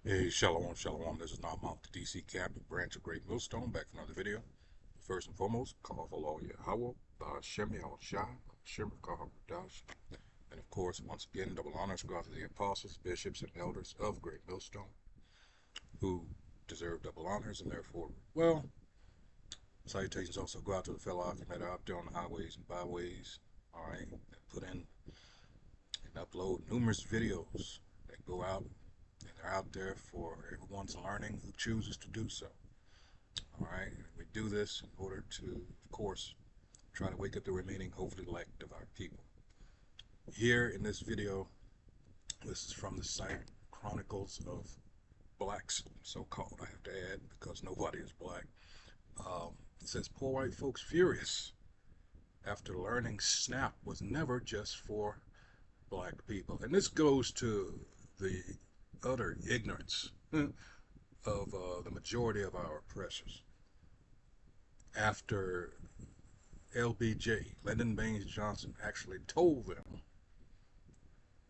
Hey, shalom, shalom. This is Nahum the DC Camp, a branch of Great Millstone, back for another video. First and foremost, call for Lord Yahweh, Hashem Yahushua, Hashem Dash. And of course, once again, double honors go out to the apostles, bishops, and elders of Great Millstone, who deserve double honors, and therefore, well, salutations also go out to the fellow Akim that are out there on the highways and byways, all right, that put in and upload numerous videos that go out. And they're out there for everyone's learning who chooses to do so. All right, we do this in order to, of course, try to wake up the remaining, hopefully, elect of our people. Here in this video, this is from the site Chronicles of Blacks, so-called, I have to add, because nobody is black. It says, poor white folks furious after learning SNAP was never just for black people. And this goes to the utter ignorance of the majority of our oppressors. After LBJ, Lyndon Baines Johnson, actually told them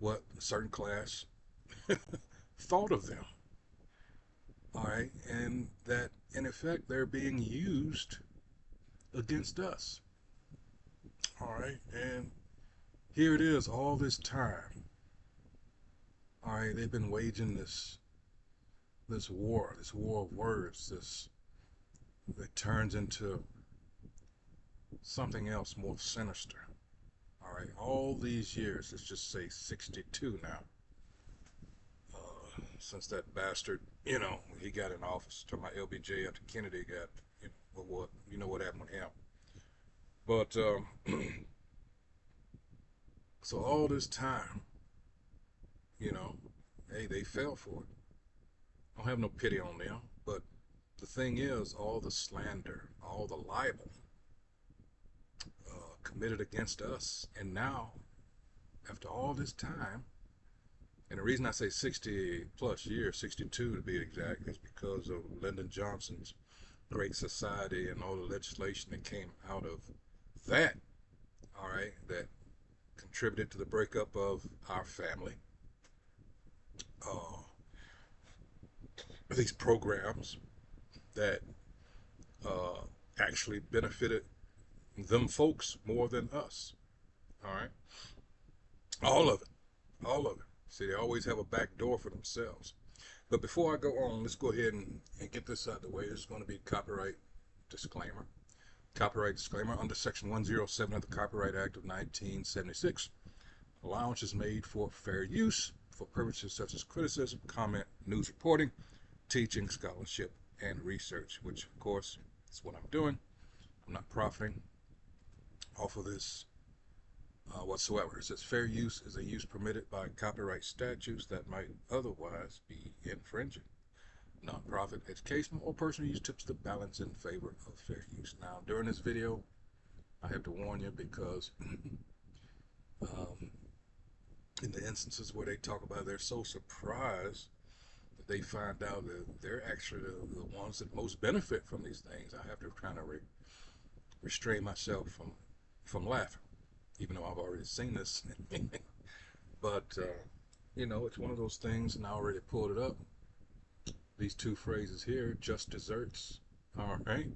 what a certain class thought of them, all right, and that in effect they're being used against us, all right, and here it is all this time. All right, they've been waging this war of words, that turns into something else more sinister. All right, all these years, let's just say 62 now, since that bastard, he got in office. Talking about LBJ after Kennedy got, what happened with him. But so all this time, hey, they fell for it. I don't have no pity on them, but the thing is, all the slander, all the libel committed against us, and now, after all this time, and the reason I say 60 plus years, 62 to be exact, is because of Lyndon Johnson's Great Society and all the legislation that came out of that, all right, that contributed to the breakup of our family. These programs that actually benefited them folks more than us. All right, all of it. See, they always have a back door for themselves. But before I go on, let's go ahead and get this out of the way. There's going to be copyright disclaimer. Copyright disclaimer under Section 107 of the Copyright Act of 1976. Allowance is made for fair use for purposes such as criticism, comment, news reporting, teaching, scholarship, and research, which of course is what I'm doing. I'm not profiting off of this whatsoever. It says fair use is a use permitted by copyright statutes that might otherwise be infringing. Non-profit, educational, or personal use tips the balance in favor of fair use. Now, during this video, I have to warn you because in the instances where they talk about they're so surprised that they find out that they're actually the ones that most benefit from these things, I have to kind of restrain myself from laughing, even though I've already seen this. But it's one of those things, and I already pulled it up. These two phrases here, just desserts, all right,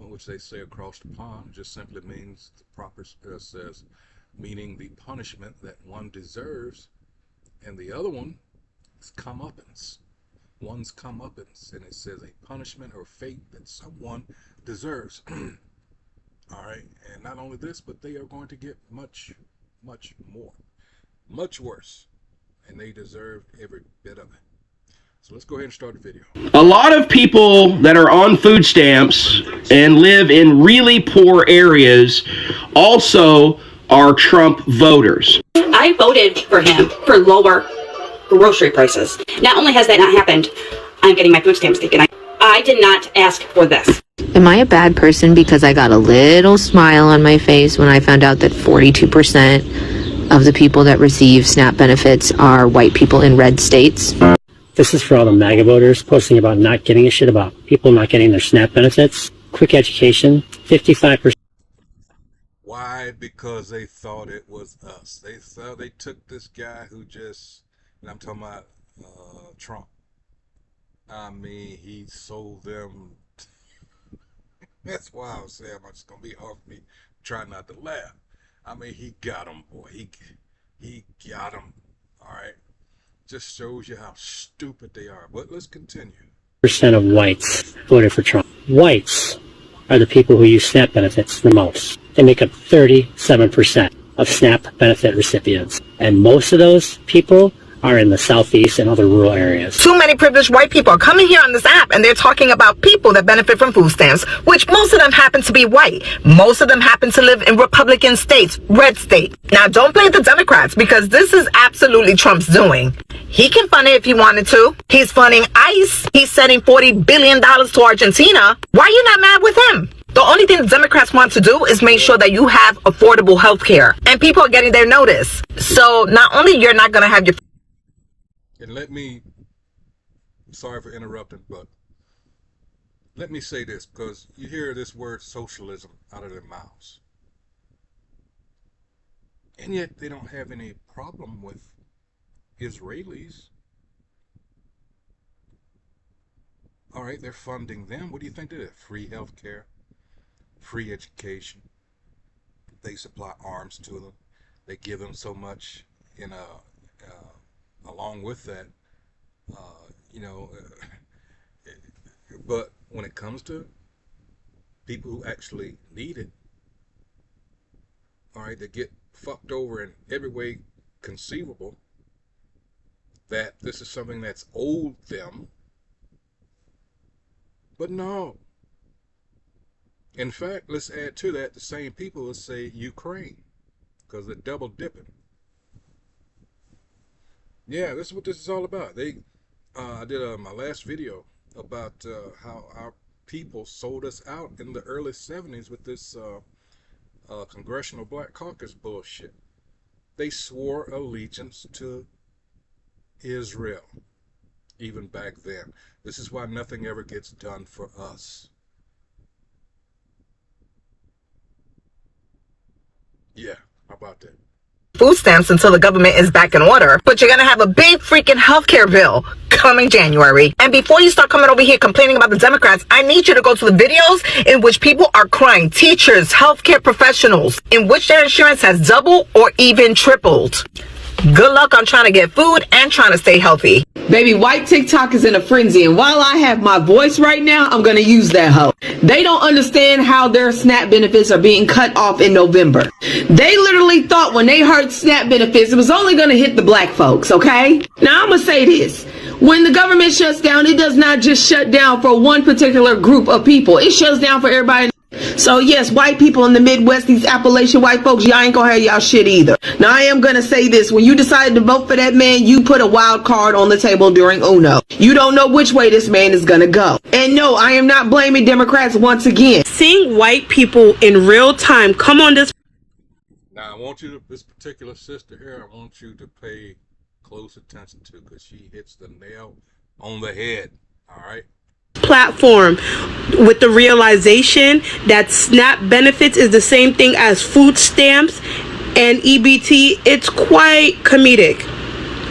which they say across the pond, just simply means the proper says, meaning the punishment that one deserves, and the other one is comeuppance. One's comeuppance, and it says a punishment or fate that someone deserves. All right, and not only this, but they are going to get much, much more, much worse, and they deserve every bit of it. So let's go ahead and start the video. A lot of people that are on food stamps and live in really poor areas also are Trump voters. I voted for him for lower grocery prices. Not only has that not happened, I'm getting my food stamps taken. I did not ask for this. Am I a bad person because I got a little smile on my face when I found out that 42% of the people that receive SNAP benefits are white people in red states? This is for all the MAGA voters posting about not getting a shit about people not getting their SNAP benefits. Quick education, 55%. Why? Because they thought it was us. They took this guy who just, and I'm talking about Trump, I mean, he sold them. That's why I was saying it's gonna be hard for me. Try not to laugh. I mean, he got him, boy. He got him. All right. Just shows you how stupid they are. But let's continue. Percent of whites voted for Trump. Whites are the people who use SNAP benefits the most. They make up 37% of SNAP benefit recipients. And most of those people are in the southeast and other rural areas. Too many privileged white people are coming here on this app and they're talking about people that benefit from food stamps, which most of them happen to be white. Most of them happen to live in Republican states, red state. Now, don't blame the Democrats because this is absolutely Trump's doing. He can fund it if he wanted to. He's funding ICE. He's sending $40 billion to Argentina. Why are you not mad with him? The only thing the Democrats want to do is make sure that you have affordable health care and people are getting their notice. So not only you're not going to have your... And let me, sorry for interrupting, but let me say this, because you hear this word socialism out of their mouths. And yet they don't have any problem with Israelis. All right, they're funding them. What do you think they did? Free health care, free education. They supply arms to them. They give them so much along with that, but when it comes to people who actually need it, all right, they get fucked over in every way conceivable, that this is something that's owed them. But no. In fact, let's add to that the same people that say Ukraine, because they're double dipping. Yeah, this is what this is all about. I did my last video about how our people sold us out in the early 70s with this Congressional Black Caucus bullshit. They swore allegiance to Israel, even back then. This is why nothing ever gets done for us. Yeah, how about that? Food stamps until the government is back in order, but you're gonna have a big freaking healthcare bill coming January. And before you start coming over here complaining about the Democrats, I need you to go to the videos in which people are crying, teachers, healthcare professionals, in which their insurance has doubled or even tripled. Good luck on trying to get food and trying to stay healthy. Baby, white TikTok is in a frenzy, and while I have my voice right now, I'm gonna use that hoe. They don't understand how their SNAP benefits are being cut off in November. They literally thought when they heard SNAP benefits, it was only gonna hit the black folks, okay? Now I'm gonna say this. When the government shuts down, it does not just shut down for one particular group of people. It shuts down for everybody. So yes, white people in the Midwest, these Appalachian white folks, y'all ain't gonna have y'all shit either. Now I am gonna say this, when you decided to vote for that man, you put a wild card on the table during UNO. You don't know which way this man is gonna go. And no, I am not blaming Democrats once again. Seeing white people in real time come on this. Now I want you to, this particular sister here, I want you to pay close attention to, because she hits the nail on the head, all right? Platform with the realization that SNAP benefits is the same thing as food stamps and EBT. It's quite comedic.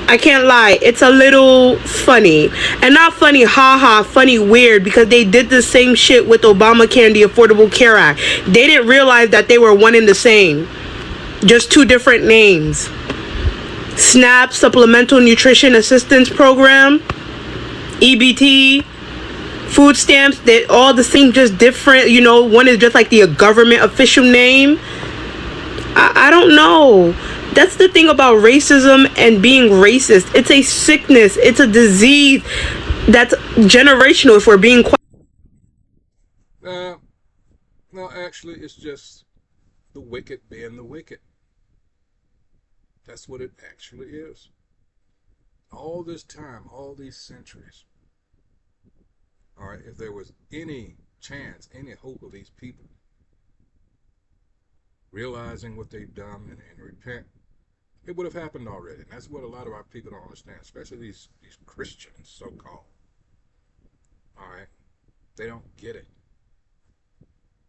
I can't lie, it's a little funny. And not funny haha, funny weird, because they did the same shit with Obamacare and the Affordable Care Act. They didn't realize that they were one and the same, just two different names. SNAP, Supplemental Nutrition Assistance Program, EBT, food stamps, they're all the same, just different. You know, one is just like the government official name. I don't know. That's the thing about racism and being racist. It's a sickness. It's a disease that's generational, if we're being quite... No, actually, it's just the wicked being the wicked. That's what it actually is. All this time, all these centuries. All right, if there was any chance, any hope of these people realizing what they've done and repent, it would have happened already. And that's what a lot of our people don't understand, especially these Christians, so-called. All right, they don't get it.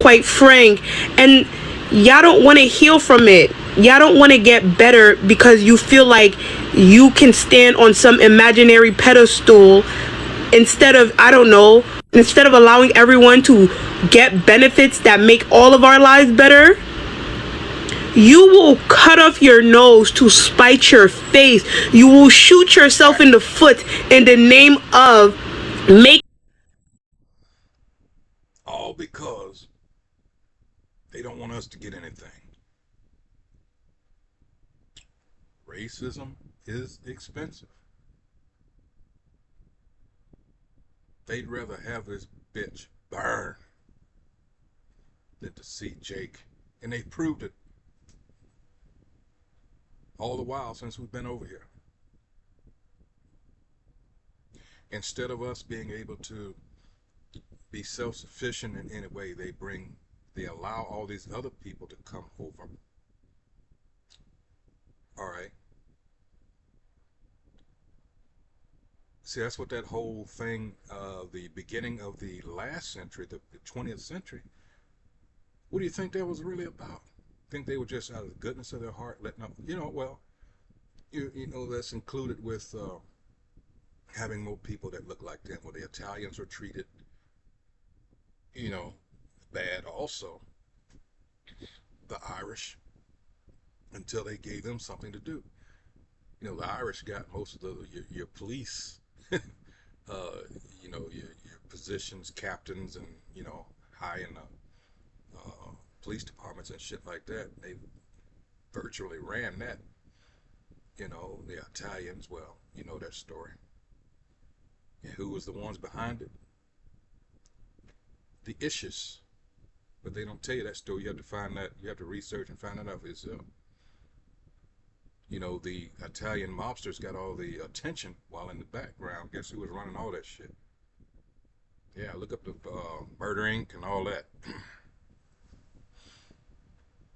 Quite frank, and y'all don't want to heal from it. Y'all don't want to get better because you feel like you can stand on some imaginary pedestal instead of, I don't know, instead of allowing everyone to get benefits that make all of our lives better, you will cut off your nose to spite your face. You will shoot yourself in the foot in the name of all because they don't want us to get anything. Racism is expensive. They'd rather have this bitch burn than to see Jake. And they proved it all the while since we've been over here. Instead of us being able to be self-sufficient in any way, they allow all these other people to come over. All right. See, that's what that whole thing, the beginning of the last century, the 20th century, what do you think that was really about? Think they were just out of the goodness of their heart letting up, well, you know, that's included with having more people that look like them. Well, the Italians were treated, bad also. The Irish, until they gave them something to do. The Irish got most of your police, your positions, captains, and, high in the police departments and shit like that. They virtually ran that. The Italians, well, you know that story. And who was the ones behind it? The Ishes. But they don't tell you that story. You have to find that. You have to research and find that out for yourself. The Italian mobsters got all the attention while in the background. Guess who was running all that shit? Yeah, look up the Murder Inc. and all that.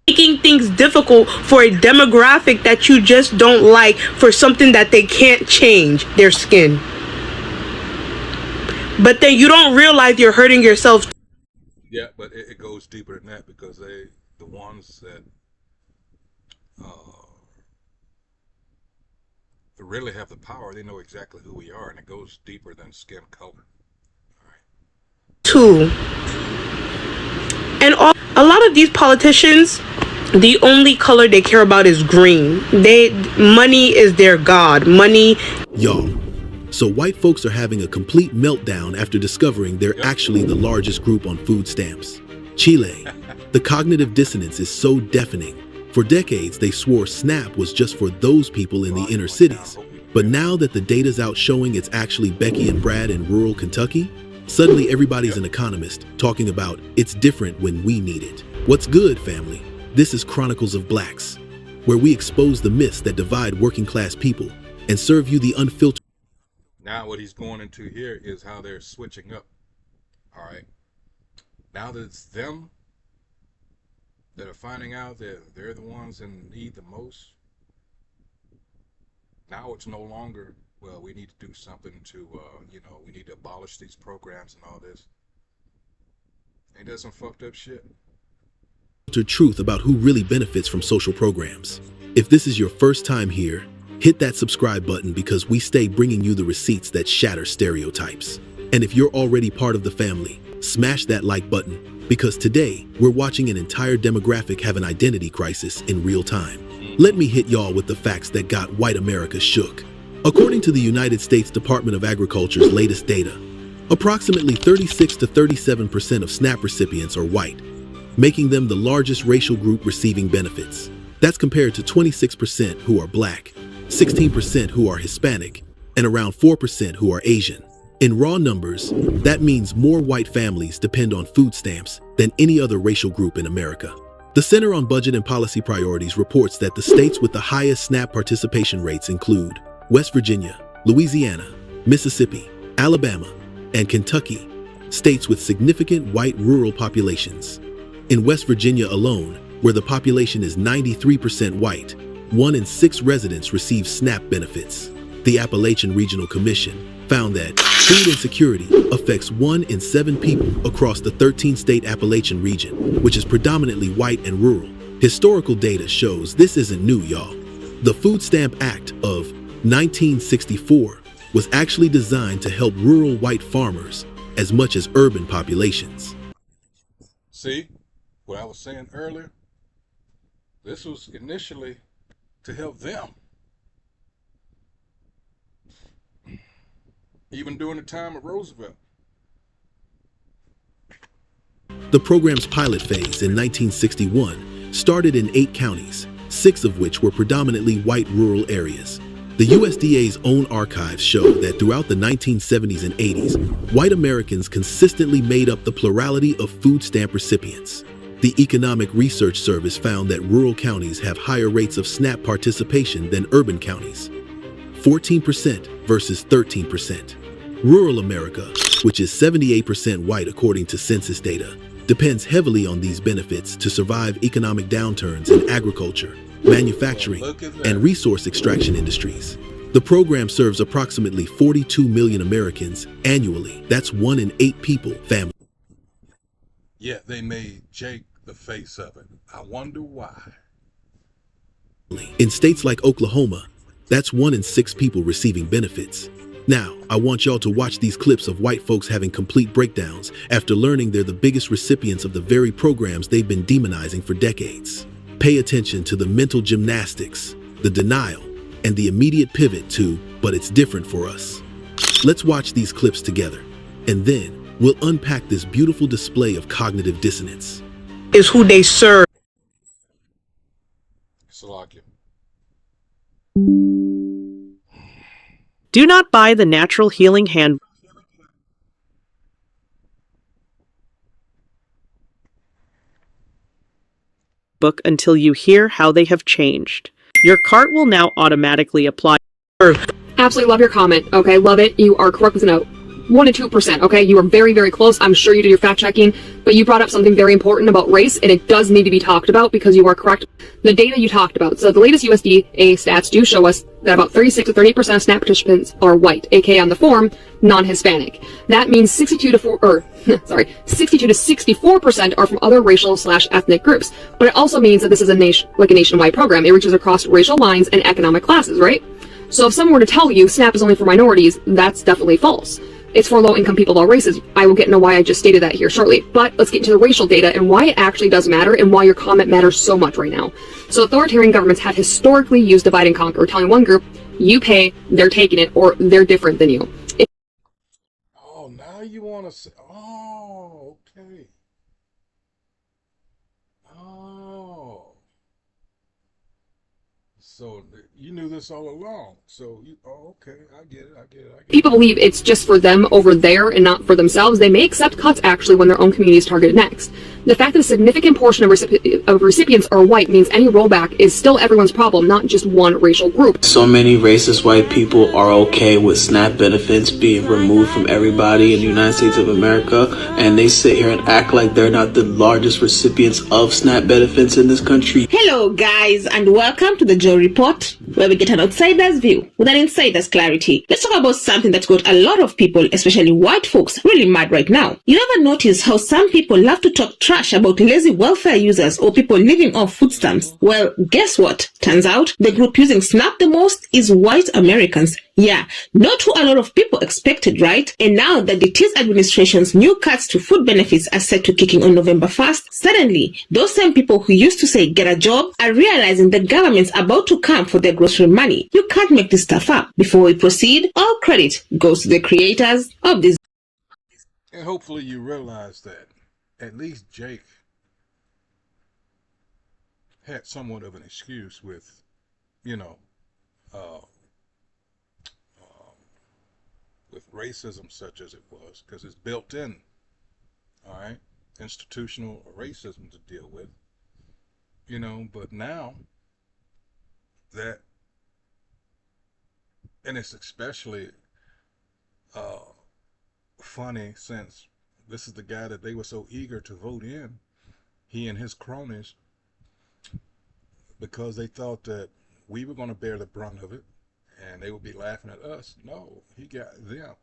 making things difficult for a demographic that you just don't like for something that they can't change, their skin. But then you don't realize you're hurting yourself. Yeah, but it goes deeper than that, because the ones that really have the power, they know exactly who we are, and it goes deeper than skin color. All right. Too. And a lot of these politicians, the only color they care about is green. Money is their god. Money. Y'all, so white folks are having a complete meltdown after discovering they're actually the largest group on food stamps. Chile. The cognitive dissonance is so deafening. For decades, they swore SNAP was just for those people in the inner cities. But now that the data's out showing it's actually Becky and Brad in rural Kentucky, suddenly everybody's an economist talking about it's different when we need it. What's good, family? This is Chronicles of Blacks, where we expose the myths that divide working class people and serve you the unfiltered. Now what he's going into here is how they're switching up. All right. Now that it's them that are finding out that they're the ones in need the most, now it's no longer, well, we need to do something to, we need to abolish these programs and all this. Ain't that some fucked up shit? Truth about who really benefits from social programs. If this is your first time here, hit that subscribe button, because we stay bringing you the receipts that shatter stereotypes. And if you're already part of the family, smash that like button, because today we're watching an entire demographic have an identity crisis in real time. Let me hit y'all with the facts that got white America shook. According to the United States Department of Agriculture's latest data, approximately 36 to 37% of SNAP recipients are white, making them the largest racial group receiving benefits. That's compared to 26% who are black, 16% who are Hispanic, and around 4% who are Asian. In raw numbers, that means more white families depend on food stamps than any other racial group in America. The Center on Budget and Policy Priorities reports that the states with the highest SNAP participation rates include West Virginia, Louisiana, Mississippi, Alabama, and Kentucky, states with significant white rural populations. In West Virginia alone, where the population is 93% white, 1 in 6 residents receive SNAP benefits. The Appalachian Regional Commission found that food insecurity affects 1 in 7 people across the 13-state Appalachian region, which is predominantly white and rural. Historical data shows this isn't new, y'all. The Food Stamp Act of 1964 was actually designed to help rural white farmers as much as urban populations. See, what I was saying earlier? This was initially to help them. Even during the time of Roosevelt. The program's pilot phase in 1961 started in 8 counties, 6 of which were predominantly white rural areas. The USDA's own archives show that throughout the 1970s and 80s, white Americans consistently made up the plurality of food stamp recipients. The Economic Research Service found that rural counties have higher rates of SNAP participation than urban counties, 14% versus 13%. Rural America, which is 78% white according to census data, depends heavily on these benefits to survive economic downturns in agriculture, manufacturing, and resource extraction industries. The program serves approximately 42 million Americans annually. That's 1 in 8 people, family. Yet they made Jake the face of it. I wonder why. In states like Oklahoma, that's 1 in 6 people receiving benefits. Now, I want y'all to watch these clips of white folks having complete breakdowns after learning they're the biggest recipients of the very programs they've been demonizing for decades. Pay attention to the mental gymnastics, the denial, and the immediate pivot to, but it's different for us. Let's watch these clips together, and then we'll unpack this beautiful display of cognitive dissonance. Is who they serve. Salakia. Do not buy the Natural Healing Handbook until you hear how they have changed. Your cart will now automatically apply. Absolutely love your comment. Okay, love it. You are correct with a note. 1 to 2%. Okay, you are very, very close. I'm sure you do your fact checking, but you brought up something very important about race, and it does need to be talked about because you are correct. The data you talked about. So the latest USDA stats do show us that about 36 to 30% of SNAP participants are white, aka on the form, non-Hispanic. That means 62 to 64% are from other racial/ethnic groups. But it also means that this is a nationwide program. It reaches across racial lines and economic classes, right? So if someone were to tell you SNAP is only for minorities, that's definitely false. It's for low-income people of all races. I will get into why I just stated that here shortly. But let's get into the racial data and why it actually does matter and why your comment matters so much right now. So authoritarian governments have historically used divide and conquer, telling one group, you pay, they're taking it, or they're different than you. Oh, now you want to say, oh, okay. Oh. So you knew this all along. So you, oh, okay, I get it. People believe it's just for them over there and not for themselves. They may accept cuts actually when their own community is targeted next. The fact that a significant portion of recipients are white means any rollback is still everyone's problem, not just one racial group. So many racist white people are okay with SNAP benefits being removed from everybody in the United States of America, and they sit here and act like they're not the largest recipients of SNAP benefits in this country. Hello guys, and welcome to the Joe Report, where we get an outsider's view with an insider's clarity. Let's talk about something that's got a lot of people, especially white folks, really mad right now. You ever notice how some people love to talk trash about lazy welfare users or people living off food stamps? Well, guess what? Turns out the group using SNAP the most is white Americans. Yeah, not who a lot of people expected, right? And now that the Tease administration's new cuts to food benefits are set to kick in on November 1st, suddenly those same people who used to say get a job are realizing the government's about to come for their grocery money. You can't make this stuff up. Before we proceed, all credit goes to the creators of this. And hopefully you realize that at least Jake had somewhat of an excuse with, with racism such as it was, because it's built in, all right, institutional racism to deal with, but now that, and it's especially funny since this is the guy that they were so eager to vote in, he and his cronies, because they thought that we were going to bear the brunt of it and they would be laughing at us. No, he got them.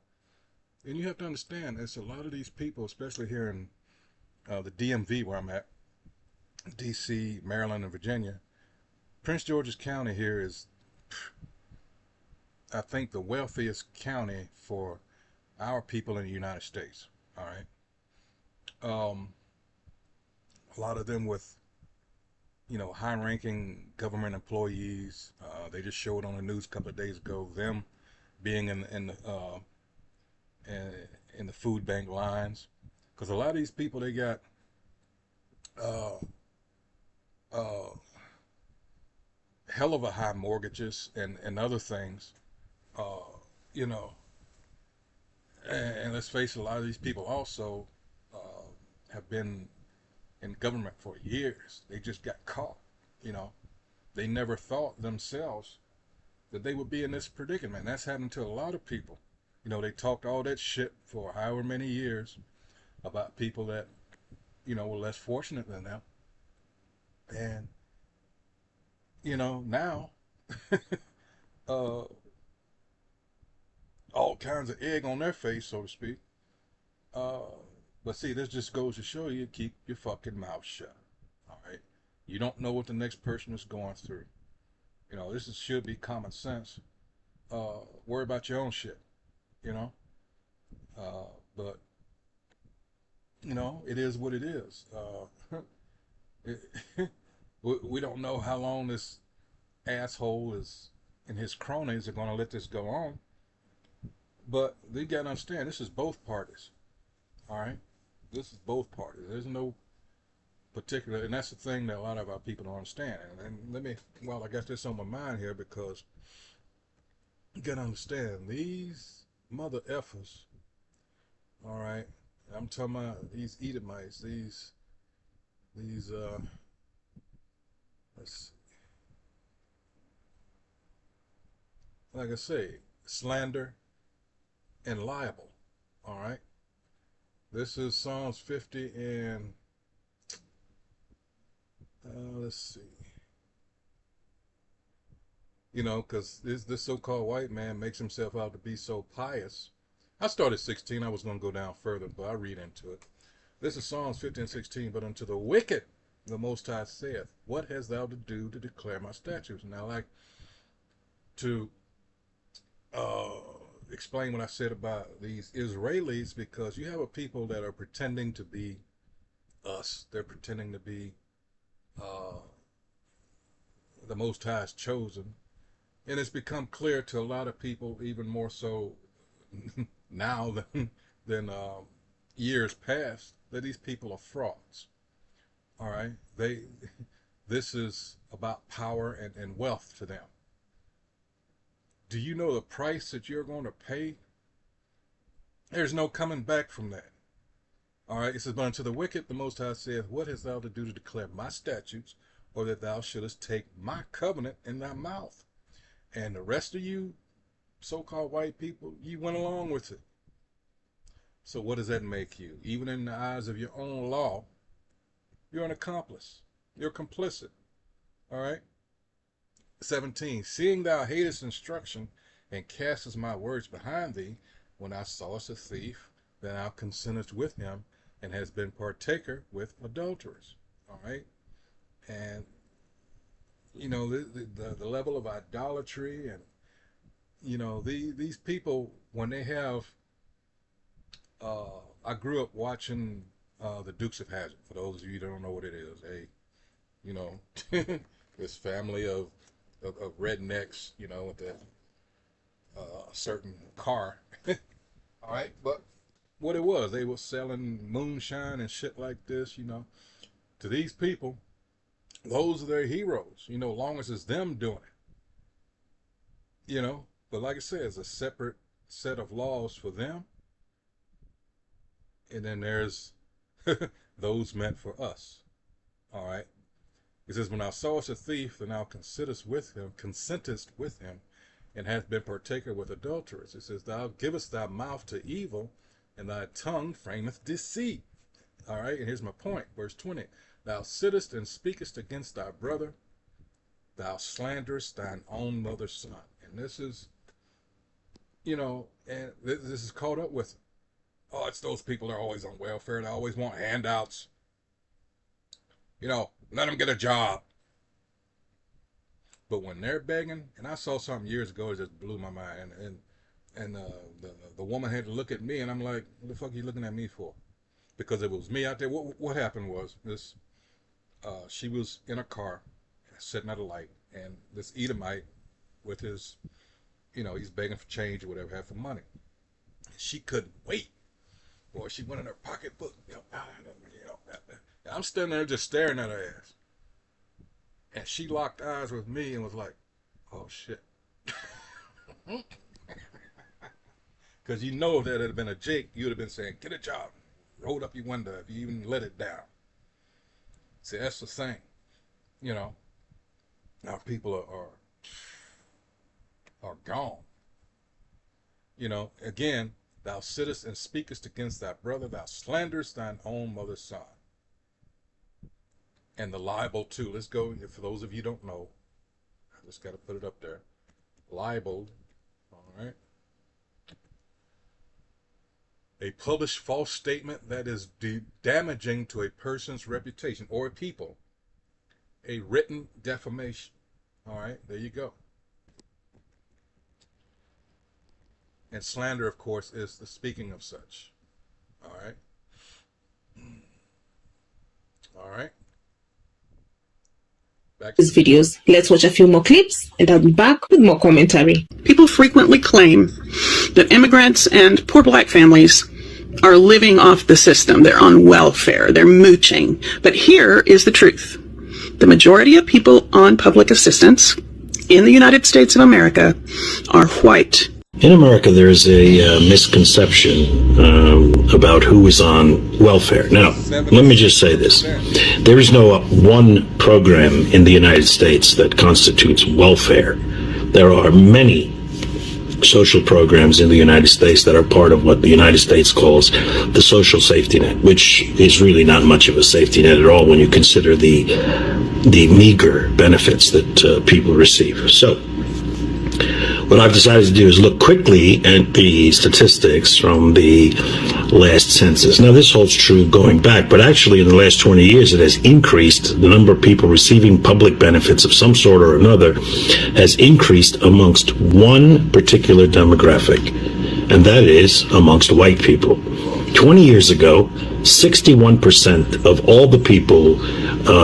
And you have to understand, there's a lot of these people, especially here in the DMV where I'm at, DC, Maryland, and Virginia. Prince George's County here is, I think, the wealthiest county for our people in the United States. All right. A lot of them with, high-ranking government employees. They just showed on the news a couple of days ago them being in the food bank lines, because a lot of these people, they got uh, uh, hell of a high mortgages and other things, uh, you know. And let's face it, a lot of these people also have been in government for years. They just got caught, you know. They never thought themselves that they would be in this predicament. That's happened to a lot of people. They talked all that shit for however many years about people that, were less fortunate than them. And, now, uh, all kinds of egg on their face, so to speak. But see, this just goes to show you, keep your fucking mouth shut. All right? You don't know what the next person is going through. Should be common sense. Worry about your own shit, but, it is what it is. We don't know how long this asshole and his cronies are going to let this go on. But they got to understand, this is both parties. All right? This is both parties. There's no particular, and that's the thing that a lot of our people don't understand. And I got this on my mind here, because you got to understand, these mother effers, all right, I'm talking about these Edomites, these let's see, like I say, slander and liable. All right, this is Psalms 50 and let's see, because this so-called white man makes himself out to be so pious. I started 16. I was going to go down further, but I read into it. This is Psalms 50 and 16. But unto the wicked the Most High saith, what hast thou to do to declare my statutes? And I like to explain what I said about these Israelis, because you have a people that are pretending to be us. They're pretending to be the Most High's chosen. And it's become clear to a lot of people, even more so now than years past, that these people are frauds. All right? This is about power and wealth to them. Do you know the price that you're going to pay? There's no coming back from that. All right? It says, but unto the wicked the Most High saith, what hast thou to do to declare my statutes, or that thou shouldest take my covenant in thy mouth? And the rest of you so-called white people, you went along with it. So what does that make you? Even in the eyes of your own law, you're an accomplice. You're complicit. All right? 17, seeing thou hatest instruction and castest my words behind thee, when thou sawest a thief, then thou consentest with him, and hast been partaker with adulterers. All right? And, the level of idolatry, and, these people, when they have, I grew up watching the Dukes of Hazzard. For those of you who don't know what it is, this family of rednecks, with that certain car. All right, but what it was, they were selling moonshine and shit like this, to these people. Those are their heroes, long as it's them doing it, But like I said, it's a separate set of laws for them. And then there's those meant for us. All right. It says, when thou sawest a thief, then thou consentest with him, and hast been partaker with adulterers. It says, thou givest thy mouth to evil, and thy tongue frameth deceit. All right. And here's my point. Verse 20. Thou sittest and speakest against thy brother. Thou slanderest thine own mother's son. And this is, and this is caught up with, oh, it's those people that are always on welfare. They always want handouts. Let them get a job. But when they're begging, and I saw something years ago, it just blew my mind. And the woman had to look at me, and I'm like, what the fuck are you looking at me for? Because it was me out there. What happened was this: she was in a car, sitting at a light, and this Edomite with his, he's begging for change or whatever, had for money. She couldn't wait. Boy, she went in her pocketbook. I'm standing there just staring at her ass. And she locked eyes with me and was like, oh, shit. Because if that had been a Jake, you would have been saying, get a job. Rolled up your window if you even let it down. See, that's the thing. Now people are gone. Again, thou sittest and speakest against thy brother, thou slanderest thine own mother's son. And the libel too. Let's go, for those of you who don't know, I just got to put it up there. Libeled, all right. A published false statement that is damaging to a person's reputation or a people. A written defamation. All right, there you go. And slander, of course, is the speaking of such. All right. All right. These videos. Let's watch a few more clips and I'll be back with more commentary. People frequently claim that immigrants and poor black families are living off the system. They're on welfare. They're mooching. But here is the truth. The majority of people on public assistance in the United States of America are white. In America, there is a misconception about who is on welfare. Now, let me just say this. There is no one program in the United States that constitutes welfare. There are many social programs in the United States that are part of what the United States calls the social safety net, which is really not much of a safety net at all when you consider the meager benefits that people receive. So, what I've decided to do is look quickly at the statistics from the last census. Now, this holds true going back, but actually in the last 20 years, it has increased. The number of people receiving public benefits of some sort or another has increased amongst one particular demographic, and that is amongst white people. 20 years ago, 61% of all the people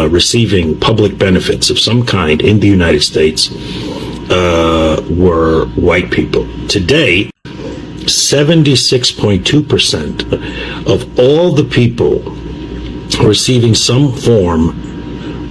receiving public benefits of some kind in the United States were white people. Today, 76.2% of all the people receiving some form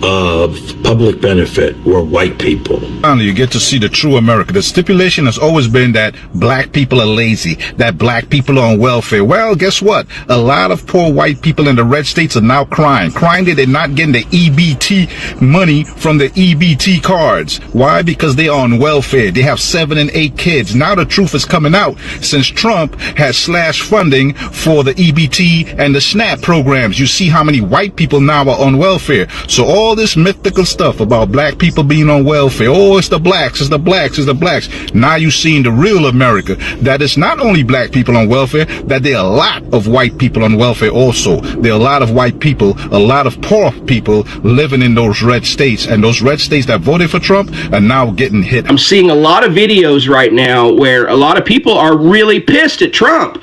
of public benefit were white people. Finally, you get to see the true America. The stipulation has always been that black people are lazy, that black people are on welfare. Well, guess what? A lot of poor white people in the red states are now crying that they're not getting the EBT money from the EBT cards. Why? Because they are on welfare. They have 7 and 8 kids. Now the truth is coming out since Trump has slashed funding for the EBT and the SNAP programs. You see how many white people now are on welfare. So all this mythical stuff about black people being on welfare, oh, it's the blacks, it's the blacks, it's the blacks. Now you're seeing the real America, that it's not only black people on welfare, that there are a lot of white people on welfare also. There are a lot of white people, a lot of poor people living in those red states, and those red states that voted for Trump are now getting hit. I'm seeing a lot of videos right now where a lot of people are really pissed at Trump.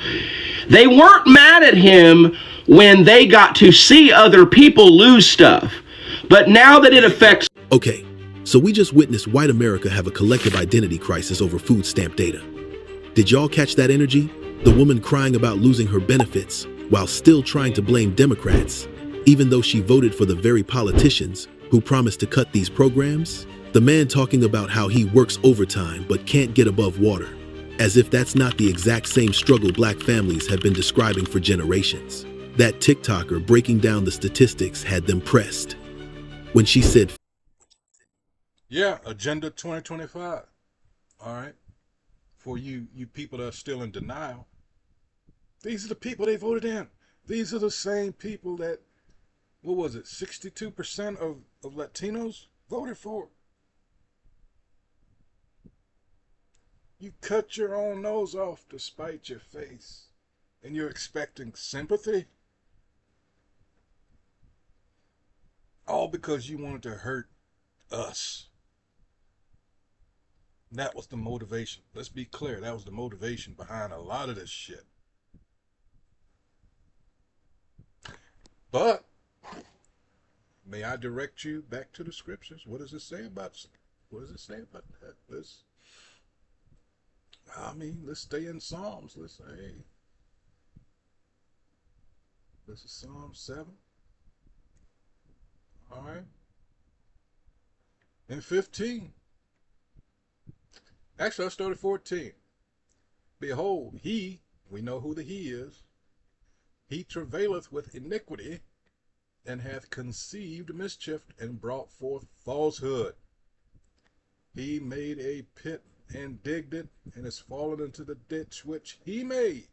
They weren't mad at him when they got to see other people lose stuff. But now that it affects... Okay, so we just witnessed white America have a collective identity crisis over food stamp data. Did y'all catch that energy? The woman crying about losing her benefits while still trying to blame Democrats, even though she voted for the very politicians who promised to cut these programs? The man talking about how he works overtime but can't get above water, as if that's not the exact same struggle black families have been describing for generations. That TikToker breaking down the statistics had them pressed when she said, yeah, Agenda 2025. All right. For you people that are still in denial, these are the people they voted in. These are the same people that, what was it, 62% of Latinos voted for. You cut your own nose off to spite your face, and you're expecting sympathy? All because you wanted to hurt us. That was the motivation. Let's be clear. That was the motivation behind a lot of this shit. But may I direct you back to the scriptures? What does it say about that? Let's stay in Psalms. Let's say this is Psalm 7. All right. And 15. Actually, I started 14. Behold, we know who the he is. He travaileth with iniquity, and hath conceived mischief, and brought forth falsehood. He made a pit, and digged it, and is fallen into the ditch which he made.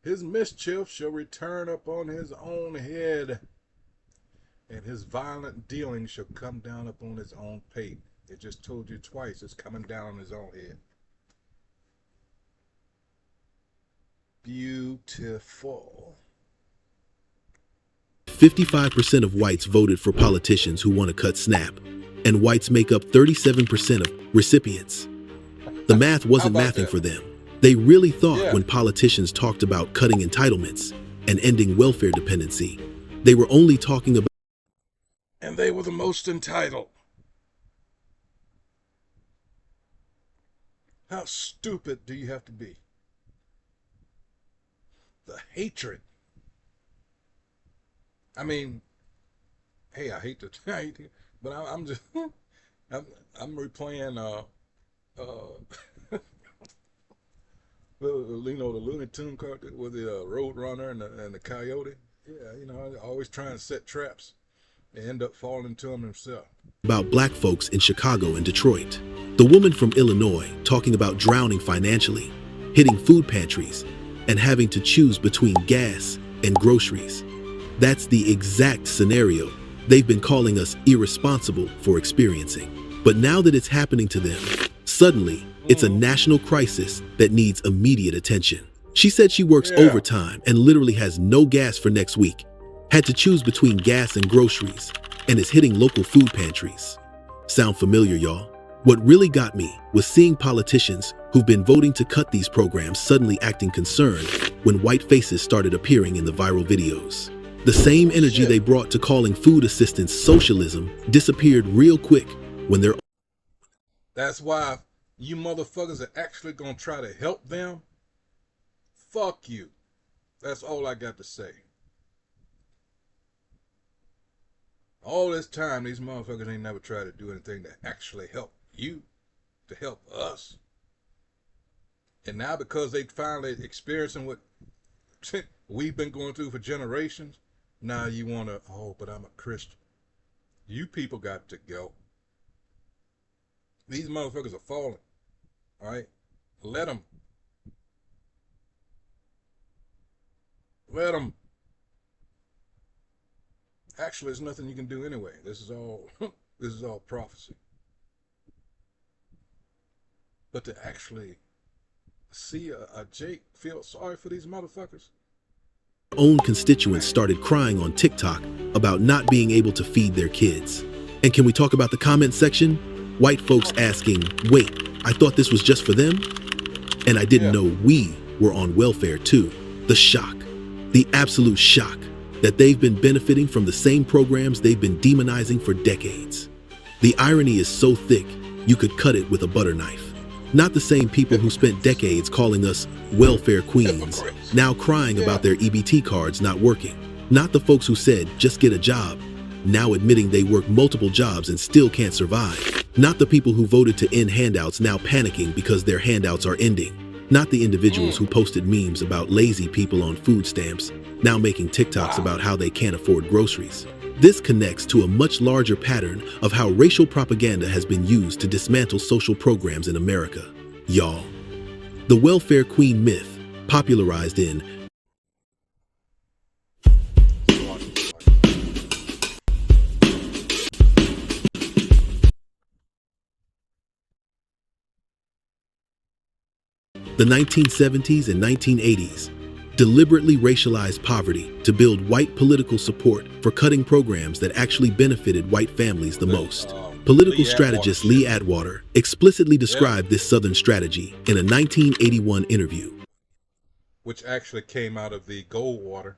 His mischief shall return upon his own head, and his violent dealing shall come down upon his own pate. It just told you twice, it's coming down on his own head. Beautiful. 55% of whites voted for politicians who want to cut SNAP, and whites make up 37% of recipients. The math wasn't mathing for them. They really thought when politicians talked about cutting entitlements and ending welfare dependency, they were only talking about... And they were the most entitled. How stupid do you have to be? The hatred. I mean, hey, I hate to, but I'm just, I'm replaying, the Looney Tune cartoon with the Road Runner and the Coyote. Yeah, I always try and set traps. They end up falling into them himself. About black folks in Chicago and Detroit. The woman from Illinois talking about drowning financially, hitting food pantries, and having to choose between gas and groceries. That's the exact scenario they've been calling us irresponsible for experiencing. But now that it's happening to them, suddenly it's a national crisis that needs immediate attention. She said she works overtime and literally has no gas for next week, had to choose between gas and groceries, and is hitting local food pantries. Sound familiar, y'all? What really got me was seeing politicians who've been voting to cut these programs suddenly acting concerned when white faces started appearing in the viral videos. The same energy they brought to calling food assistance socialism disappeared real quick when they're... That's why you motherfuckers are actually gonna try to help them. Fuck you. That's all I got to say. All this time, these motherfuckers ain't never tried to do anything to actually help you, to help us. And now because they finally experiencing what we've been going through for generations, now you want to, oh, but I'm a Christian. You people got to go. These motherfuckers are falling, all right? Let them. Let them. Actually, there's nothing you can do anyway. This is all prophecy. But to actually see a Jake feel sorry for these motherfuckers. Own constituents started crying on TikTok about not being able to feed their kids. And can we talk about the comment section? White folks asking, wait, I thought this was just for them? And I didn't know we were on welfare too. The shock, the absolute shock that they've been benefiting from the same programs they've been demonizing for decades. The irony is so thick, you could cut it with a butter knife. Not the same people who spent decades calling us welfare queens, now crying about their EBT cards not working. Not the folks who said, just get a job, now admitting they work multiple jobs and still can't survive. Not the people who voted to end handouts now panicking because their handouts are ending. Not the individuals who posted memes about lazy people on food stamps, now making TikToks about how they can't afford groceries. This connects to a much larger pattern of how racial propaganda has been used to dismantle social programs in America. Y'all, the welfare queen myth, popularized in the 1970s and 1980s, deliberately racialized poverty to build white political support for cutting programs that actually benefited white families the most. Political strategist Lee Atwater explicitly described this Southern strategy in a 1981 interview. Which actually came out of the Goldwater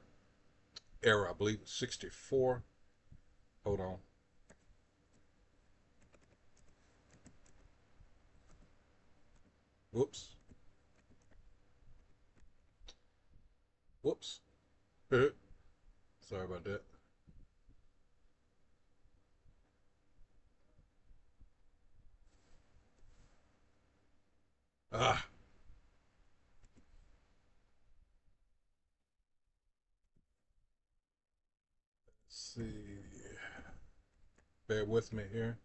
era, I believe, 64. Hold on. Whoops. Whoops. Sorry about that. Ah. Let's see. Bear with me here.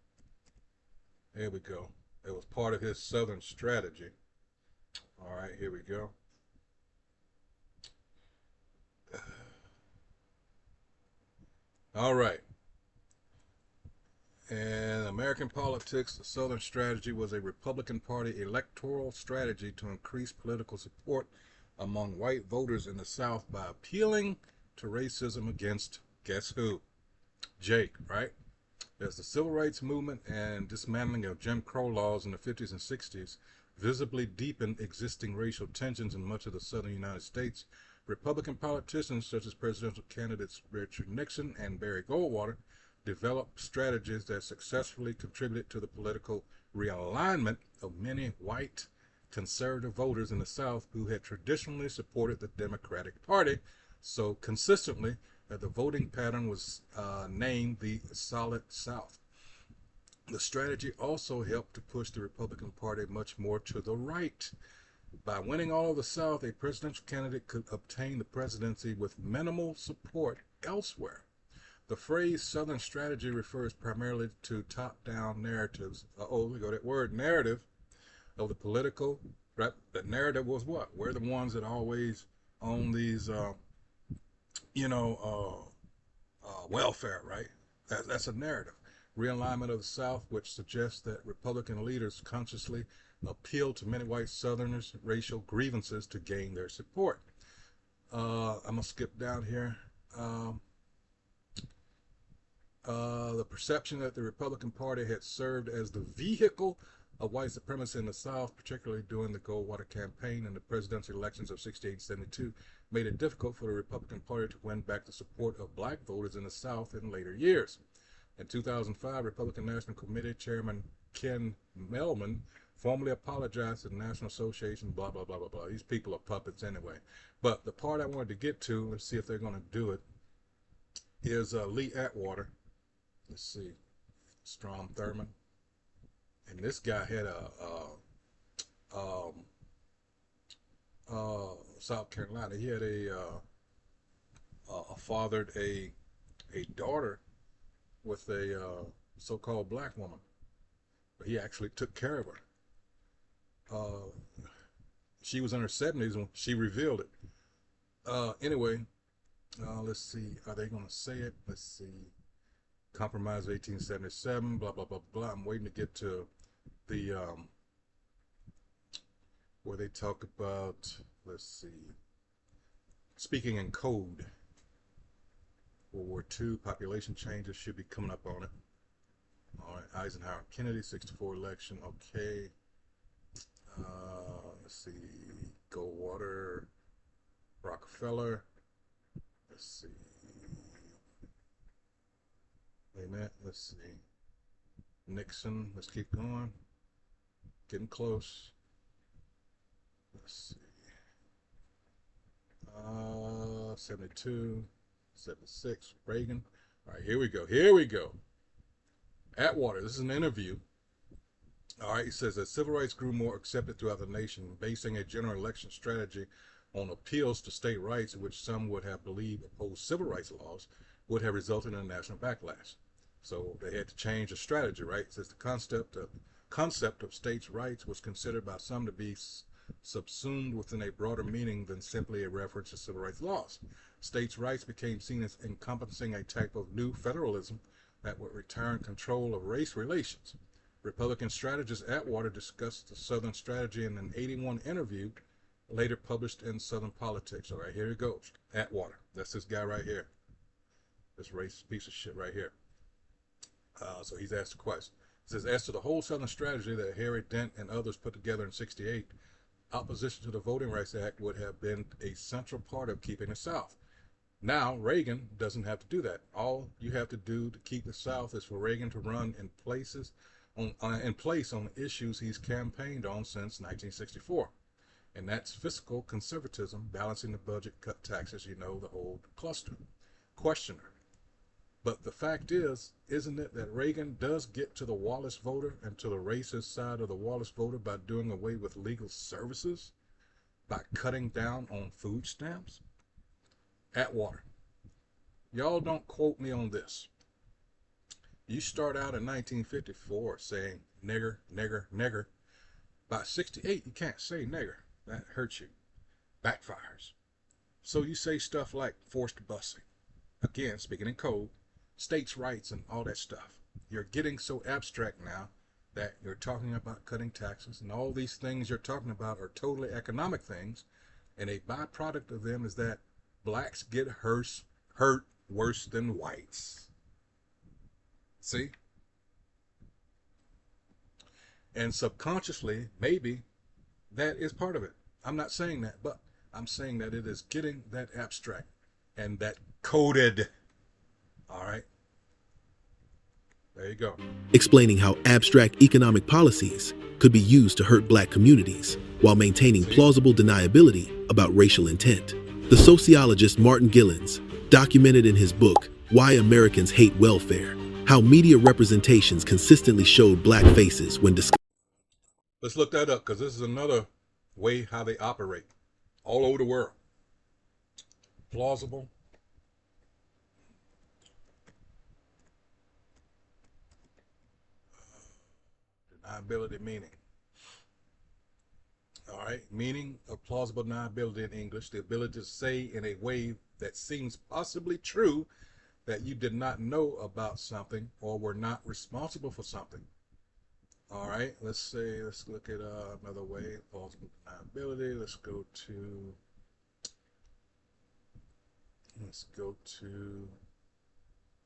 There we go. It was part of his Southern strategy. All right, here we go. All right. In American politics, the Southern strategy was a Republican Party electoral strategy to increase political support among white voters in the South by appealing to racism against, guess who? Jake, right? As the civil rights movement and dismantling of Jim Crow laws in the 50s and 60s visibly deepened existing racial tensions in much of the southern United States, Republican politicians such as presidential candidates Richard Nixon and Barry Goldwater developed strategies that successfully contributed to the political realignment of many white conservative voters in the South who had traditionally supported the Democratic Party so consistently that the voting pattern was named the Solid South. The strategy also helped to push the Republican Party much more to the right. By winning all of the South, a presidential candidate could obtain the presidency with minimal support elsewhere. The phrase Southern strategy refers primarily to top-down narratives. We go that word, narrative, of the political, right? The narrative was what? We're the ones that always own these, welfare, right? That's a narrative. Realignment of the South, which suggests that Republican leaders consciously appeal to many white Southerners' racial grievances to gain their support. I'm going to skip down here. The perception that the Republican Party had served as the vehicle of white supremacy in the South, particularly during the Goldwater campaign and the presidential elections of 68 and 72, made it difficult for the Republican Party to win back the support of black voters in the South in later years. In 2005, Republican National Committee Chairman Ken Melman formally apologized to the National Association, blah, blah, blah, blah, blah. These people are puppets anyway. But the part I wanted to get to, let's see if they're going to do it, is Lee Atwater. Let's see, Strom Thurmond. And this guy had South Carolina. He had fathered a daughter with a so-called black woman, but he actually took care of her. She was in her 70s when she revealed it. Anyway, let's see. Are they going to say it? Let's see. Compromise of 1877. Blah blah blah blah. I'm waiting to get to the where they talk about. Let's see. Speaking in code. World War II, population changes should be coming up on it. All right, Eisenhower, Kennedy, 64 election, okay. Let's see, Goldwater, Rockefeller. Let's see. Wait a minute, let's see. Nixon, let's keep going. Getting close. Let's see. 72. 76, Reagan. All right, here we go. Atwater, this is an interview. All right, he says that civil rights grew more accepted throughout the nation, basing a general election strategy on appeals to state rights, which some would have believed opposed civil rights laws, would have resulted in a national backlash. So they had to change the strategy, right? It says the concept of states' rights was considered by some to be subsumed within a broader meaning than simply a reference to civil rights laws. States' rights became seen as encompassing a type of new federalism that would return control of race relations. Republican strategist Atwater discussed the Southern strategy in an 81 interview later published in Southern Politics. All right, here it goes. Atwater, that's this guy right here. This racist piece of shit right here. So he's asked a question. says, as to the whole Southern strategy that Harry Dent and others put together in '68, opposition to the Voting Rights Act would have been a central part of keeping the South. Now, Reagan doesn't have to do that. All you have to do to keep the South is for Reagan to run in place on issues he's campaigned on since 1964. And that's fiscal conservatism, balancing the budget, cut taxes, you know, the whole cluster. Questioner. But the fact is, isn't it that Reagan does get to the Wallace voter and to the racist side of the Wallace voter by doing away with legal services, by cutting down on food stamps? Atwater. Y'all don't quote me on this. You start out in 1954 saying nigger, nigger, nigger. By 68, you can't say nigger. That hurts you. Backfires. So you say stuff like forced busing. Again, speaking in code, states' rights and all that stuff. You're getting so abstract now that you're talking about cutting taxes, and all these things you're talking about are totally economic things, and a byproduct of them is that blacks get hurt worse than whites. See? And subconsciously, maybe that is part of it. I'm not saying that, but I'm saying that it is getting that abstract and that coded. All right? There you go. Explaining how abstract economic policies could be used to hurt black communities while maintaining plausible deniability about racial intent. The sociologist Martin Gillens documented in his book, Why Americans Hate Welfare, how media representations consistently showed black faces when discussing. Let's look that up, because this is another way how they operate all over the world. Plausible. Deniability meaning. All right, meaning of plausible deniability in English, the ability to say in a way that seems possibly true that you did not know about something or were not responsible for something. All right, let's look at another way, plausible deniability. Let's go to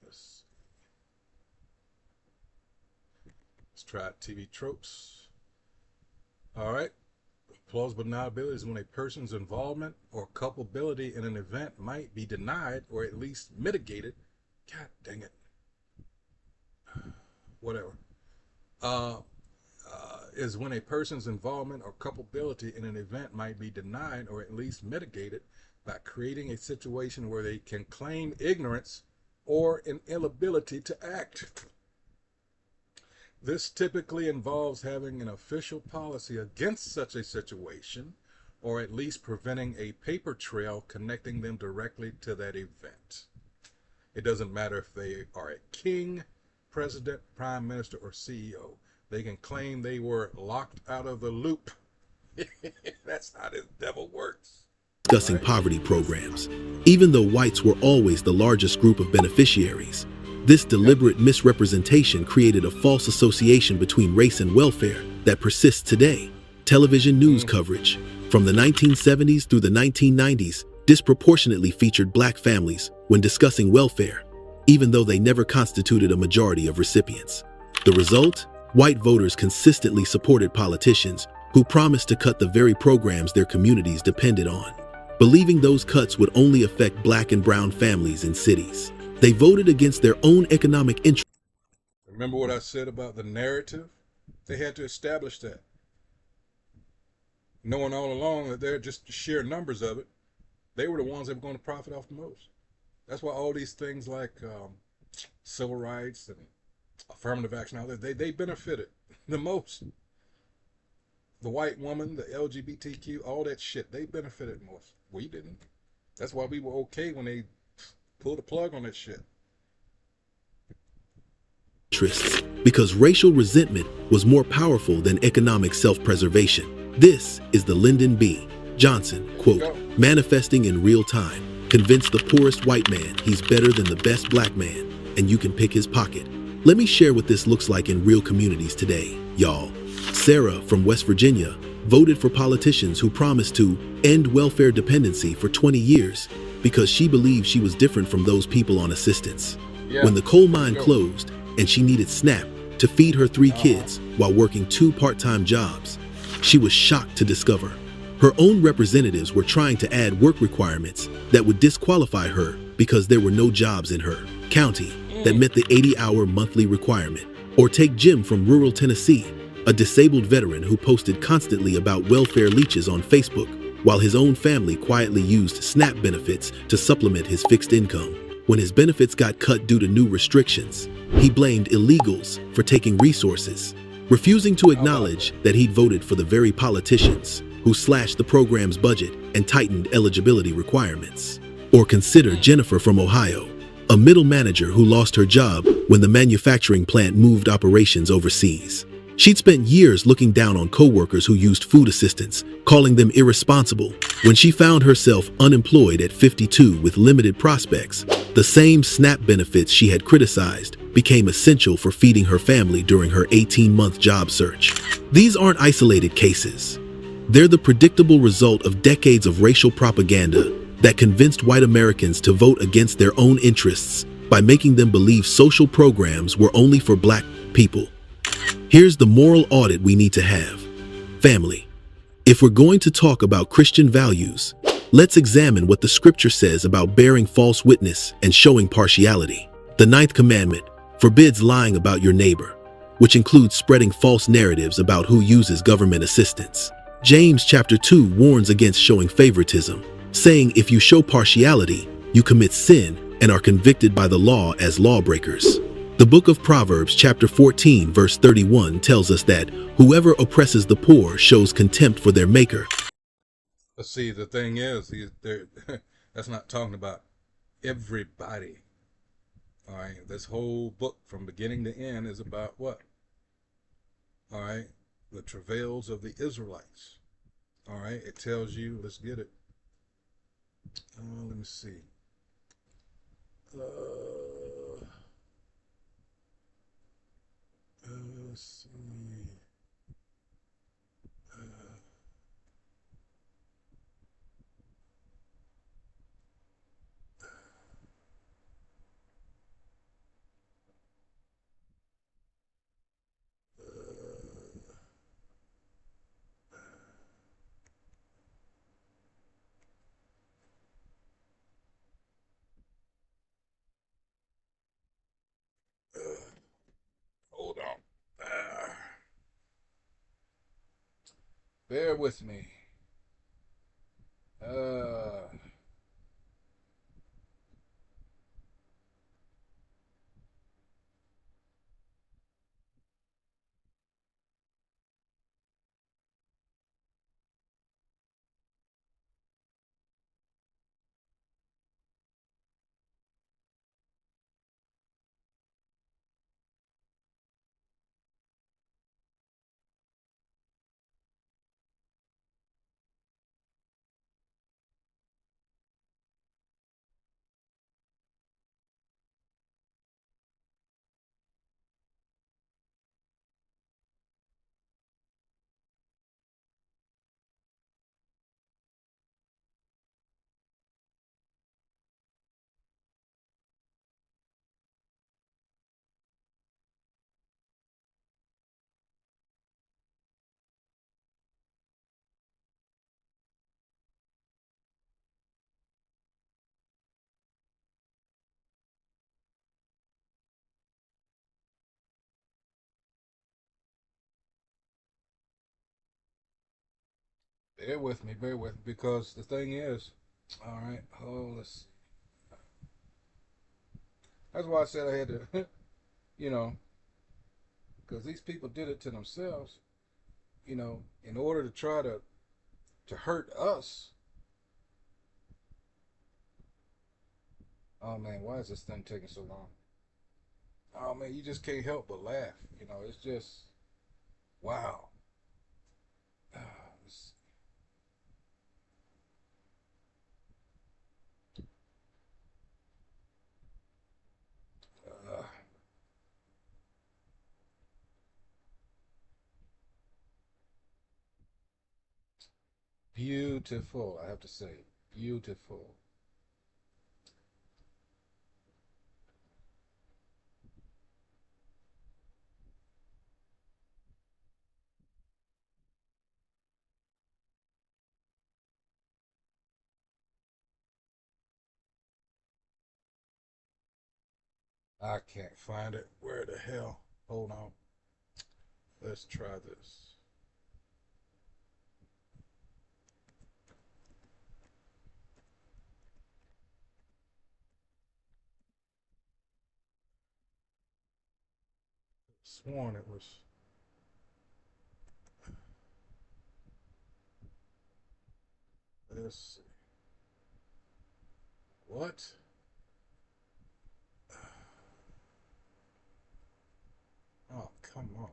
let's try TV tropes. All right. Plausible deniability is when a person's involvement or culpability in an event might be denied or at least mitigated. God dang it. Whatever. Is when a person's involvement or culpability in an event might be denied or at least mitigated by creating a situation where they can claim ignorance or an inability to act. This typically involves having an official policy against such a situation, or at least preventing a paper trail connecting them directly to that event. It doesn't matter if they are a king, president, prime minister, or CEO. They can claim they were locked out of the loop. That's how this devil works. Discussing poverty programs. Even though whites were always the largest group of beneficiaries, this deliberate misrepresentation created a false association between race and welfare that persists today. Television news coverage from the 1970s through the 1990s disproportionately featured black families when discussing welfare, even though they never constituted a majority of recipients. The result? White voters consistently supported politicians who promised to cut the very programs their communities depended on, believing those cuts would only affect black and brown families in cities. They voted against their own economic interests. Remember what I said about the narrative? They had to establish that. Knowing all along that they're just sheer numbers of it, they were the ones that were going to profit off the most. That's why all these things like civil rights and affirmative action, all that, they benefited the most. The white woman, the LGBTQ, all that shit, they benefited most. We didn't. That's why we were okay when they pull the plug on that shit. Because racial resentment was more powerful than economic self-preservation. This is the Lyndon B. Johnson quote, manifesting in real time, convince the poorest white man he's better than the best black man, and you can pick his pocket. Let me share what this looks like in real communities today, y'all. Sarah from West Virginia voted for politicians who promised to end welfare dependency for 20 years because she believed she was different from those people on assistance. When the coal mine closed and she needed SNAP, to feed her 3 kids while working 2 part-time jobs. She was shocked to discover her own representatives were trying to add work requirements that would disqualify her because there were no jobs in her county that met the 80-hour monthly requirement. Or take Jim from rural Tennessee, a disabled veteran who posted constantly about welfare leeches on Facebook, while his own family quietly used SNAP benefits to supplement his fixed income. When his benefits got cut due to new restrictions, he blamed illegals for taking resources, refusing to acknowledge that he'd voted for the very politicians who slashed the program's budget and tightened eligibility requirements. Or consider Jennifer from Ohio, a middle manager who lost her job when the manufacturing plant moved operations overseas. She'd spent years looking down on coworkers who used food assistance, calling them irresponsible. When she found herself unemployed at 52 with limited prospects, the same SNAP benefits she had criticized became essential for feeding her family during her 18-month job search. These aren't isolated cases. They're the predictable result of decades of racial propaganda that convinced white Americans to vote against their own interests by making them believe social programs were only for black people. Here's the moral audit we need to have. Family. If we're going to talk about Christian values, let's examine what the scripture says about bearing false witness and showing partiality. The 9th commandment forbids lying about your neighbor, which includes spreading false narratives about who uses government assistance. James chapter 2 warns against showing favoritism, saying if you show partiality, you commit sin and are convicted by the law as lawbreakers. The book of Proverbs chapter 14 verse 31 tells us that whoever oppresses the poor shows contempt for their maker. But see, the thing is, that's not talking about everybody. All right, this whole book from beginning to end is about what? All right, the travails of the Israelites. All right, it tells you, let's get it. Let me see. Let's see. Hold on. Bear with me. Bear with me, because the thing is, all right, let's see. That's why I said I had to, you know, because these people did it to themselves, in order to try to hurt us. Oh man, why is this thing taking so long? Oh man, you just can't help but laugh. It's just, wow. It's Uh, beautiful, I have to say. Beautiful. I can't find it. Where the hell? Hold on. Let's try this. Sworn it was. Let's see. What? Oh, come on.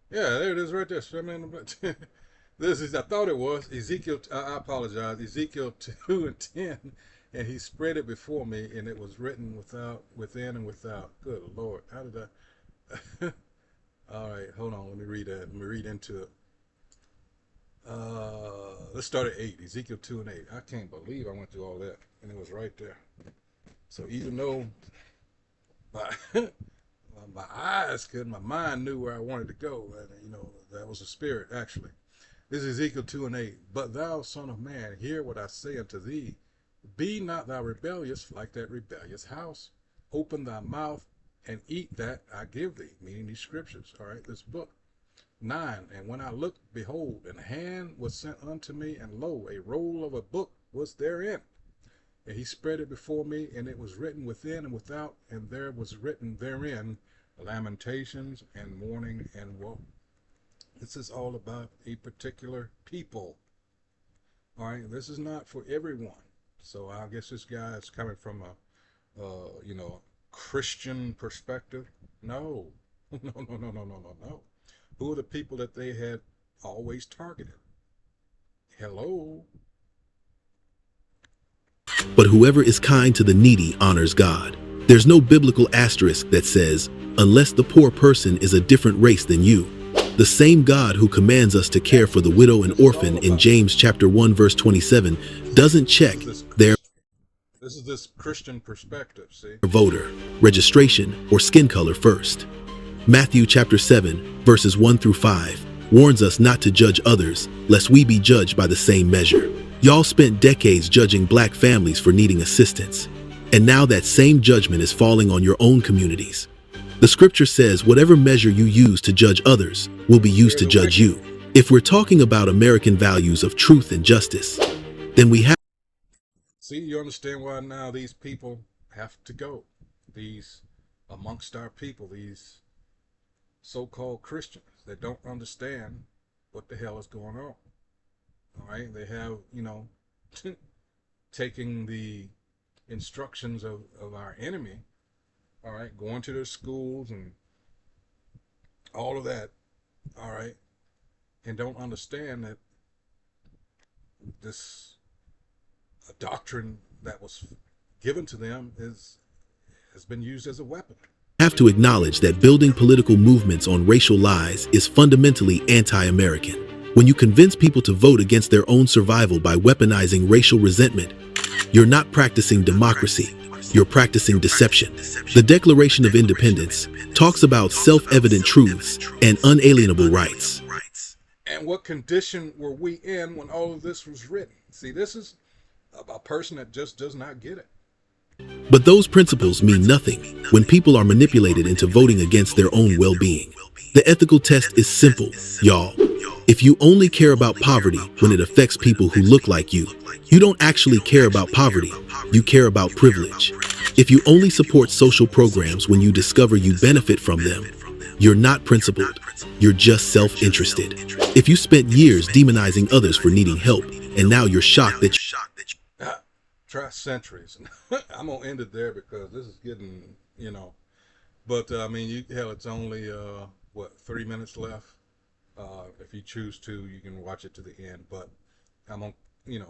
Yeah, there it is right there. This is, I thought it was Ezekiel. I apologize. Ezekiel 2 and 10, and he spread it before me, and it was written without, within, and without. Good Lord, how did I? All right, hold on. Let me read that. Let me read into it. Let's start at 8. Ezekiel 2 and 8. I can't believe I went through all that, and it was right there. So even though my my eyes could, my mind knew where I wanted to go, and that was the spirit actually. This is Ezekiel 2 and 8. But thou, son of man, hear what I say unto thee. Be not thou rebellious like that rebellious house. Open thy mouth and eat that I give thee, meaning these scriptures, all right, this book. 9. And when I looked, behold, an hand was sent unto me, and lo, a roll of a book was therein. And he spread it before me, and it was written within and without, and there was written therein lamentations and mourning and woe. This is all about a particular people. All right, this is not for everyone. So I guess this guy is coming from a Christian perspective. No, no. Who are the people that they had always targeted? Hello. But whoever is kind to the needy honors God. There's no biblical asterisk that says, unless the poor person is a different race than you. The same God who commands us to care for the widow and orphan in James chapter 1 verse 27 doesn't check their This is this Christian perspective, see? voter, registration, or skin color first. Matthew chapter 7 verses 1 through 5 warns us not to judge others, lest we be judged by the same measure. Y'all spent decades judging black families for needing assistance, and now that same judgment is falling on your own communities. The scripture says whatever measure you use to judge others will be used to judge you. If we're talking about American values of truth and justice, then we have. See, you understand why now these people have to go. These amongst our people, these so-called Christians that don't understand what the hell is going on. All right, they have, taking the instructions of our enemy, all right, going to their schools and all of that, all right, and don't understand that this doctrine that was given to them has been used as a weapon. Have to acknowledge that building political movements on racial lies is fundamentally anti-American. When you convince people to vote against their own survival by weaponizing racial resentment, you're not practicing democracy, you're practicing deception. The Declaration of Independence talks about self-evident truths and unalienable rights. And what condition were we in when all of this was written? See, this is a person that just does not get it. But those principles mean nothing when people are manipulated into voting against their own well-being. The ethical test is simple, y'all. If you only care about poverty when it affects people who look like you, you don't actually care about poverty, you care about privilege. If you only support social programs when you discover you benefit from them, you're not principled, you're just self-interested. If you spent years demonizing others for needing help, and now you're shocked that Try centuries. I'm gonna end it there because this is getting, but I mean, hell, it's only 3 minutes left. If you choose to, you can watch it to the end, but I'm gonna,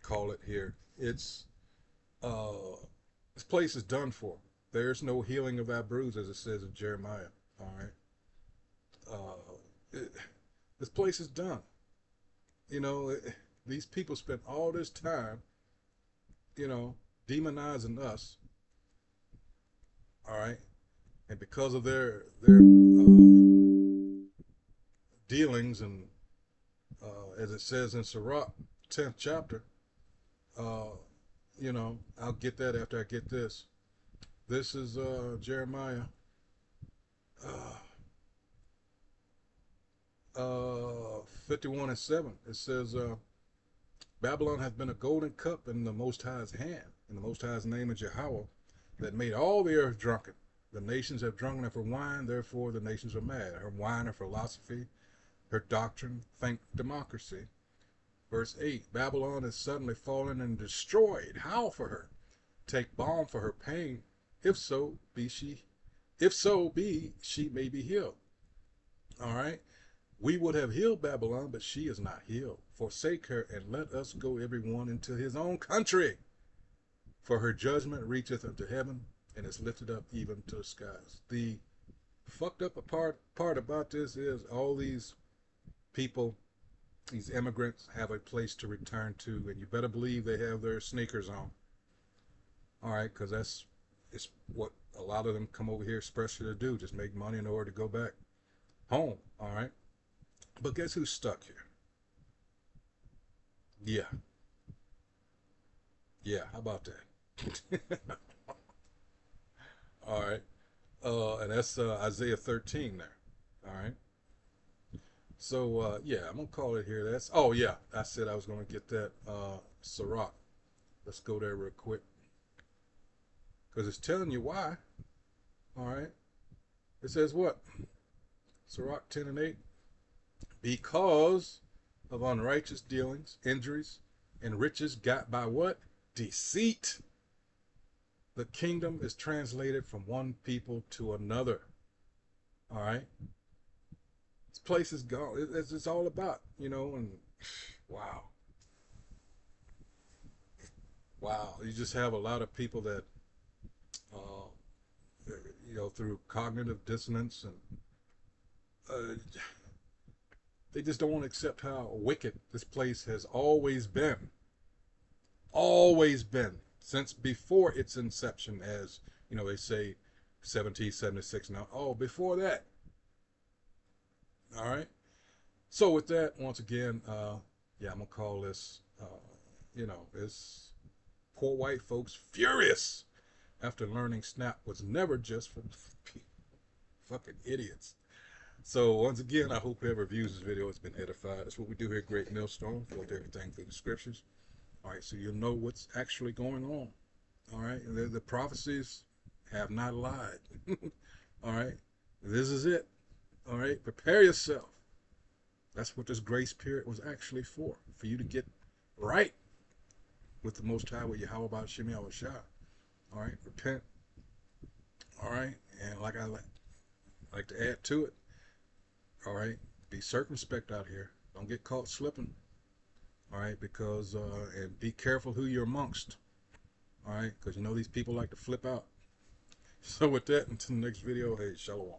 call it here. It's this place is done for. There's no healing of our bruise, as it says in Jeremiah. All right. This place is done. These people spent all this time, demonizing us. All right. And because of their dealings, and as it says in Sirach 10th chapter, you know, I'll get that after I get this. This is Jeremiah 51:7. It says, Babylon has been a golden cup in the Most High's hand, in the Most High's name is Yahweh, that made all the earth drunken. The nations have drunken of her wine, therefore the nations are mad. Her wine, her philosophy, her doctrine, think democracy. Verse 8, Babylon is suddenly fallen and destroyed. Howl for her. Take balm for her pain. If so be she may be healed. All right. We would have healed Babylon, but she is not healed. Forsake her and let us go every one into his own country. For her judgment reacheth unto heaven and is lifted up even to the skies. The fucked up part about this is all these people, these immigrants, have a place to return to, and you better believe they have their sneakers on. All right, because it's what a lot of them come over here especially to do, just make money in order to go back home. All right, but guess who's stuck here? Yeah, how about that? All right, and that's Isaiah 13 there. All right. So, yeah, I'm going to call it here. Oh, yeah, I said I was going to get that Sirach. Let's go there real quick. Because it's telling you why. All right. It says what? Sirach 10:8. Because of unrighteous dealings, injuries, and riches got by what? Deceit. The kingdom is translated from one people to another. All right. This place is gone. It's all about, you know, and wow. You just have a lot of people that, you know, through cognitive dissonance and they just don't want to accept how wicked this place has always been. Always been. Since before its inception, as, you know, they say 1776 now. Oh, before that. All right. So with that, once again, yeah, I'm going to call this, you know, it's poor white folks furious after learning SNAP was never just for fucking idiots. So once again, I hope whoever views this video has been edified. That's what we do here at Great Millstone. We go through everything through the scriptures. All right, so you'll know what's actually going on. All right, and the prophecies have not lied. All right, this is it. All right, prepare yourself. That's what this grace period was actually for you to get right with the Most High, with Yahweh about Shem Yahweh Shah. All right, repent. All right, and like I like to add to it, all right, be circumspect out here. Don't get caught slipping. All right, because, and be careful who you're amongst. All right, because you know these people like to flip out. So with that, until the next video, hey, shalom.